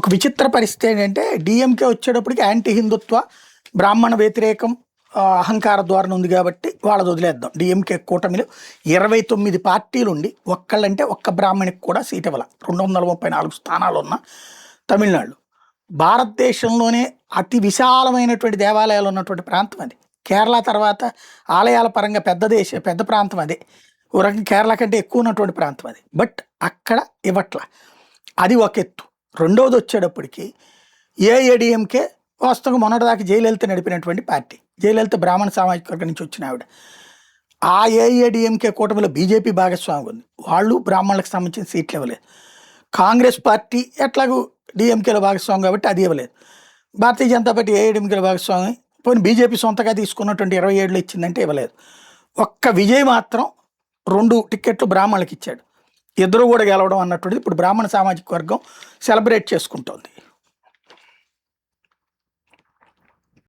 ఒక విచిత్ర పరిస్థితి ఏంటంటే డీఎంకే వచ్చేటప్పటికి యాంటీ హిందుత్వ బ్రాహ్మణ వ్యతిరేకం అహంకార ధోరణి ఉంది కాబట్టి వాళ్ళది వదిలేద్దాం. డీఎంకే కూటమిలో 29 పార్టీలు ఉండి ఒక్కళ్ళంటే ఒక్క బ్రాహ్మణికి కూడా సీట్ ఇవ్వాల. 234 స్థానాలు ఉన్న తమిళనాడు భారతదేశంలోనే అతి విశాలమైనటువంటి దేవాలయాలు ఉన్నటువంటి ప్రాంతం అది. కేరళ తర్వాత ఆలయాల పరంగా పెద్ద ప్రాంతం అదే. ఓ రకంగా కేరళ కంటే ఎక్కువ ఉన్నటువంటి ప్రాంతం అది. బట్ అక్కడ ఇవ్వట్ల. అది ఒక ఎత్తు. రెండవది వచ్చేటప్పటికి ఏఐఏడిఎంకే వాస్తవంగా మొన్నటిదాకా జయలలిత నడిపినటువంటి పార్టీ. జయలలిత బ్రాహ్మణ సామాజిక వర్గం నుంచి వచ్చిన ఆవిడ. ఆ ఏఐఏడిఎంకే కూటమిలో బీజేపీ భాగస్వామి ఉంది. వాళ్ళు బ్రాహ్మణులకు సంబంధించిన సీట్లు ఇవ్వలేదు. కాంగ్రెస్ పార్టీ ఎట్లాగూ డిఎంకేలో భాగస్వామి కాబట్టి అది ఇవ్వలేదు. భారతీయ జనతా పార్టీ ఏఐడిఎంకేలో భాగస్వామి పోనీ బీజేపీ సొంతగా తీసుకున్నటువంటి 27లో ఇచ్చిందంటే ఇవ్వలేదు. ఒక్క విజయ్ మాత్రం 2 టిక్కెట్లు బ్రాహ్మణులకు ఇచ్చాడు. ఇద్దరు కూడా గెలవడం అన్నటువంటిది ఇప్పుడు బ్రాహ్మణ సామాజిక వర్గం సెలబ్రేట్ చేసుకుంటోంది.